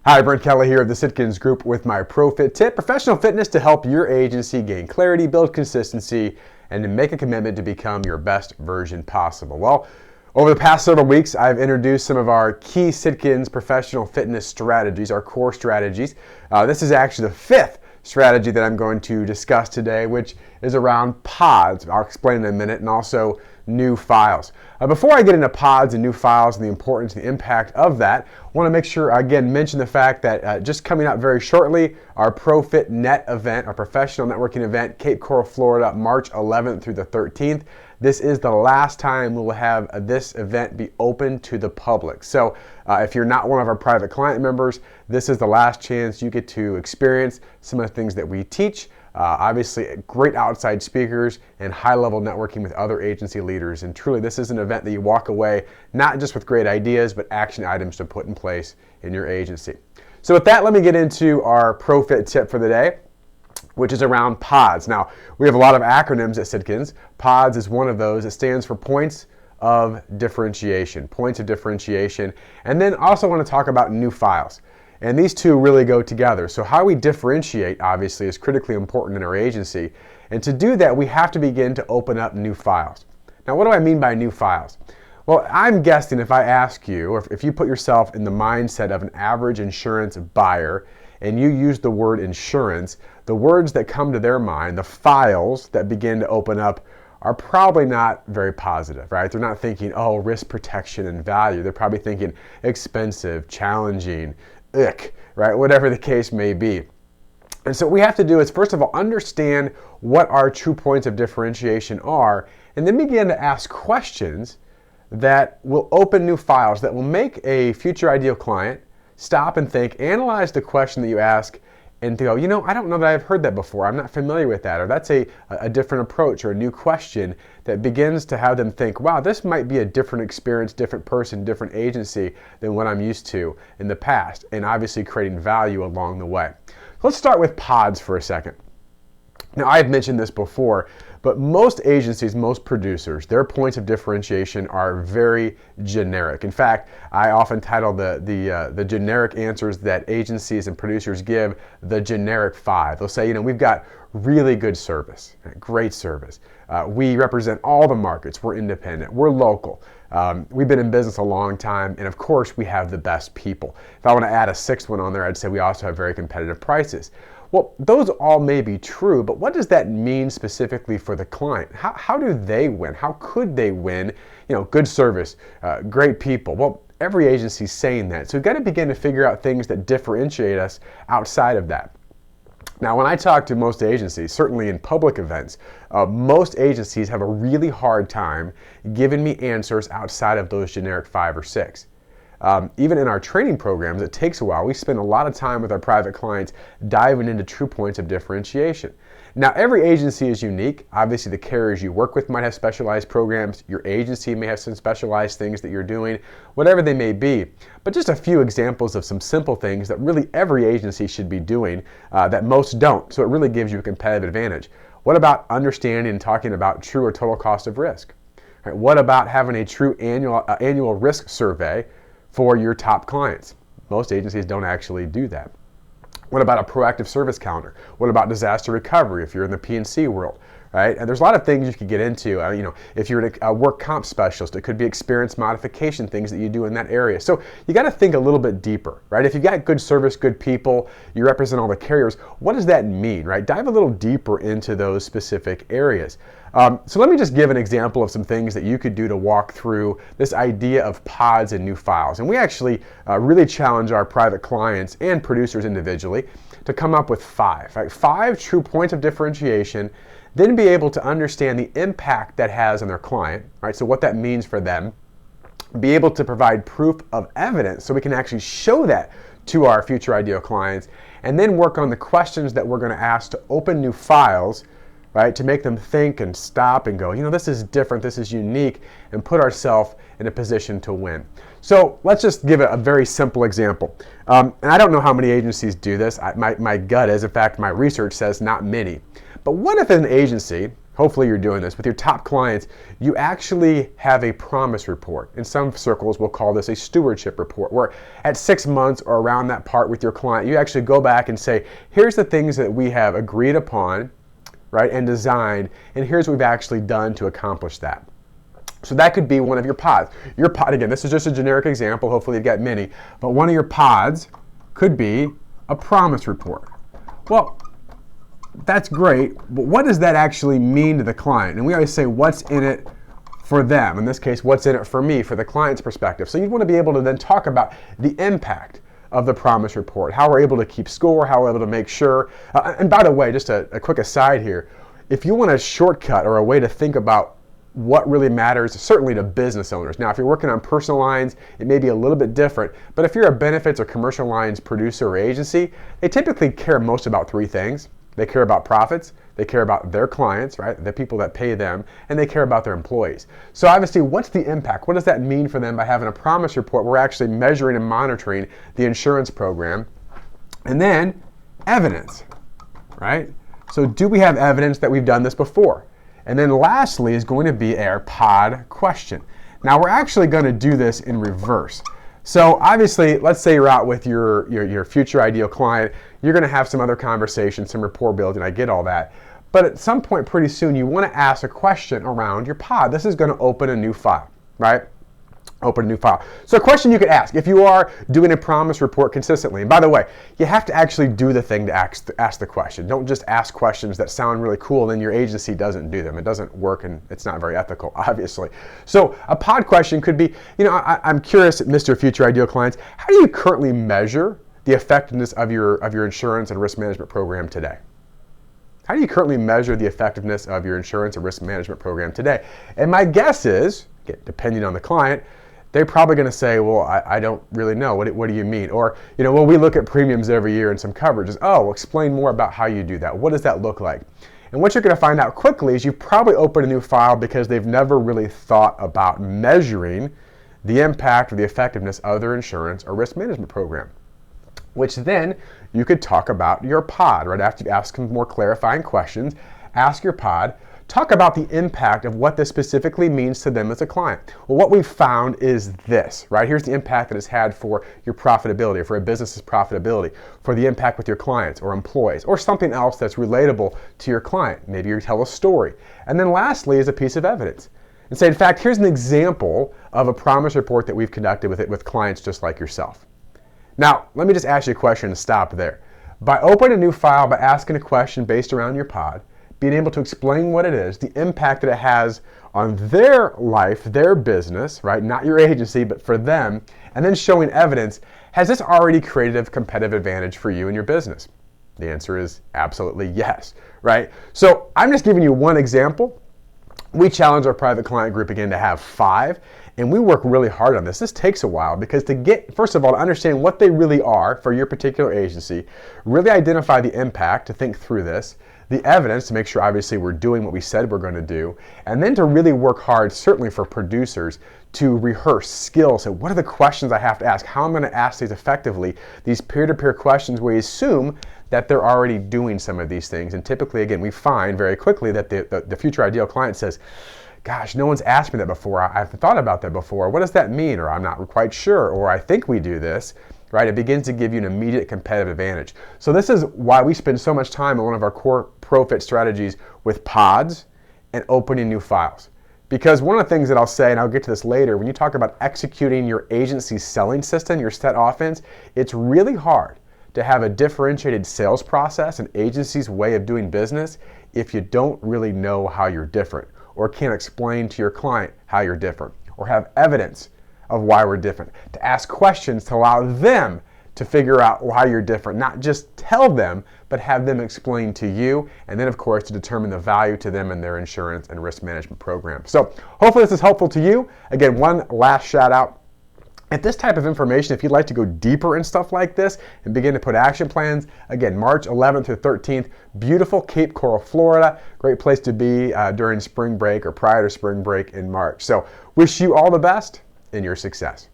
Hi, Brent Kelly here of the Sitkins Group with my Profit Tip, professional fitness to help your agency gain clarity, build consistency, and to make a commitment to become your best version possible. Well, over the past several weeks, I've introduced some of our key Sitkins professional fitness strategies, our core strategies. This is actually the fifth strategy that I'm going to discuss today, which is around pods. I'll explain in a minute, and also new files. Before I get into pods and new files and the importance and the impact of that, I want to make sure, again, mention the fact that just coming up very shortly, our Profit Net event, our professional networking event, Cape Coral, Florida, March 11th through the 13th. This is the last time we will have this event be open to the public. So if you're not one of our private client members, this is the last chance you get to experience some of the things that we teach. Obviously, great outside speakers and high-level networking with other agency leaders. And truly, this is an event that you walk away not just with great ideas, but action items to put in place in your agency. So with that, let me get into our Profit Tip for the day, which is around pods. Now, we have a lot of acronyms at Sitkins. Pods is one of those. It stands for Points of Differentiation. Points of Differentiation. And then also want to talk about new files. And these two really go together. So how we differentiate, obviously, is critically important in our agency. And to do that, we have to begin to open up new files. Now, what do I mean by new files? Well, I'm guessing if I ask you, or if you put yourself in the mindset of an average insurance buyer, and you use the word insurance, the words that come to their mind, the files that begin to open up, are probably not very positive, right? They're not thinking, oh, risk protection and value. They're probably thinking expensive, challenging, right? Whatever the case may be. And so what we have to do is, first of all, understand what our true points of differentiation are, and then begin to ask questions that will open new files, that will make a future ideal client stop and think, analyze the question that you ask, and go, you know, I don't know that I've heard that before. I'm not familiar with that. Or that's a different approach or a new question that begins to have them think, wow, this might be a different experience, different person, different agency than what I'm used to in the past, and obviously creating value along the way. Let's start with pods for a second. Now, I've mentioned this before, but most agencies, most producers, their points of differentiation are very generic. In fact, I often title the generic answers that agencies and producers give the generic 5. They'll say, you know, we've got really good service, great service. We represent all the markets. We're independent. We're local. We've been in business a long time, and of course, we have the best people. If I want to add a sixth one on there, I'd say we also have very competitive prices. Well, those all may be true, but what does that mean specifically for the client? How do they win? How could they win? You know, good service, great people. Well, every agency is saying that. So we've got to begin to figure out things that differentiate us outside of that. Now, when I talk to most agencies, certainly in public events, most agencies have a really hard time giving me answers outside of those generic 5 or 6. Even in our training programs, it takes a while. We spend a lot of time with our private clients diving into true points of differentiation. Now, every agency is unique. Obviously, the carriers you work with might have specialized programs. Your agency may have some specialized things that you're doing, whatever they may be. But just a few examples of some simple things that really every agency should be doing that most don't. So it really gives you a competitive advantage. What about understanding and talking about true or total cost of risk? Right, what about having a true annual risk survey for your top clients? Most agencies don't actually do that. What about a proactive service calendar? What about disaster recovery if you're in the P&C world, right? And there's a lot of things you could get into. You know, if you're a work comp specialist, it could be experience modification, things that you do in that area. So you got to think a little bit deeper, right? If you've got good service, good people, you represent all the carriers, what does that mean, right? Dive a little deeper into those specific areas. So let me just give an example of some things that you could do to walk through this idea of pods and new files. And we actually really challenge our private clients and producers individually to come up with 5, right? 5 true points of differentiation, then be able to understand the impact that has on their client, right? So what that means for them, be able to provide proof of evidence so we can actually show that to our future ideal clients, and then work on the questions that we're going to ask to open new files, right, to make them think and stop and go, you know, this is different, this is unique, and put ourselves in a position to win. So let's just give a very simple example. And I don't know how many agencies do this. My gut is, in fact, my research says not many. But what if an agency hopefully you're doing this, with your top clients, you actually have a promise report. In some circles, we'll call this a stewardship report, where at 6 months or around that part with your client, you actually go back and say, here's the things that we have agreed upon, right, and designed, and here's what we've actually done to accomplish that. So that could be one of your pods. Your pod, again, this is just a generic example, hopefully you've got many, but one of your pods could be a promise report. Well, that's great, but what does that actually mean to the client? And we always say, what's in it for them? In this case, what's in it for me, for the client's perspective. So you want to be able to then talk about the impact of the promise report, how we're able to keep score, how we're able to make sure. And by the way, just a quick aside here, if you want a shortcut or a way to think about what really matters, certainly to business owners. Now, if you're working on personal lines, it may be a little bit different, but if you're a benefits or commercial lines producer or agency, they typically care most about three things. They care about profits, they care about their clients, right, the people that pay them, and they care about their employees. So obviously, what's the impact? What does that mean for them by having a promise report? We're actually measuring and monitoring the insurance program. And then evidence, right? So do we have evidence that we've done this before? And then lastly is going to be our pod question. Now we're actually going to do this in reverse. So obviously, let's say you're out with your future ideal client, you're going to have some other conversation, some rapport building, I get all that. But at some point pretty soon, you want to ask a question around your pod. This is going to open a new file, right? Open a new file. So a question you could ask, if you are doing a promise report consistently, and by the way, you have to actually do the thing to ask the question. Don't just ask questions that sound really cool, then your agency doesn't do them. It doesn't work, and it's not very ethical, obviously. So a pod question could be, I'm curious, Mr. Future Ideal Clients, how do you currently measure the effectiveness of your insurance and risk management program today? How do you currently measure the effectiveness of your insurance and risk management program today? And my guess is, depending on the client, they're probably going to say, well, I don't really know. What do you mean? Or, well, we look at premiums every year and some coverages. Oh, well, explain more about how you do that. What does that look like? And what you're going to find out quickly is you've probably opened a new file because they've never really thought about measuring the impact or the effectiveness of their insurance or risk management program, which then you could talk about your pod, right? After you ask some more clarifying questions, ask your pod, talk about the impact of what this specifically means to them as a client. Well, what we've found is this, right? Here's the impact that it's had for your profitability, or for a business's profitability, for the impact with your clients or employees, or something else that's relatable to your client. Maybe you tell a story. And then lastly is a piece of evidence. And say, in fact, here's an example of a promise report that we've conducted with clients just like yourself. Now, let me just ask you a question and stop there. By opening a new file, by asking a question based around your pod, being able to explain what it is, the impact that it has on their life, their business, right? Not your agency, but for them, and then showing evidence, has this already created a competitive advantage for you and your business? The answer is absolutely yes, right? So I'm just giving you one example. We challenge our private client group again to have 5, and we work really hard on this. This takes a while because to get, first of all, to understand what they really are for your particular agency, really identify the impact, to think through this, the evidence to make sure obviously we're doing what we said we're going to do, and then to really work hard, certainly for producers, to rehearse skills. So what are the questions I have to ask? How am I going to ask these effectively? These peer-to-peer questions where you assume that they're already doing some of these things. And typically, again, we find very quickly that the future ideal client says, gosh, no one's asked me that before. I've thought about that before. What does that mean? Or I'm not quite sure. Or I think we do this. Right? It begins to give you an immediate competitive advantage. So this is why we spend so much time on one of our core ProFit strategies with pods and opening new files. Because one of the things that I'll say, and I'll get to this later, when you talk about executing your agency's selling system, your set offense, it's really hard to have a differentiated sales process, an agency's way of doing business, if you don't really know how you're different, or can't explain to your client how you're different, or have evidence of why we're different, to ask questions to allow them to figure out why you're different, not just tell them, but have them explain to you, and then of course to determine the value to them in their insurance and risk management program. So hopefully this is helpful to you. Again, one last shout out. If this type of information, if you'd like to go deeper in stuff like this and begin to put action plans, again, March 11th through 13th, beautiful Cape Coral, Florida, great place to be during spring break or prior to spring break in March. So wish you all the best in your success.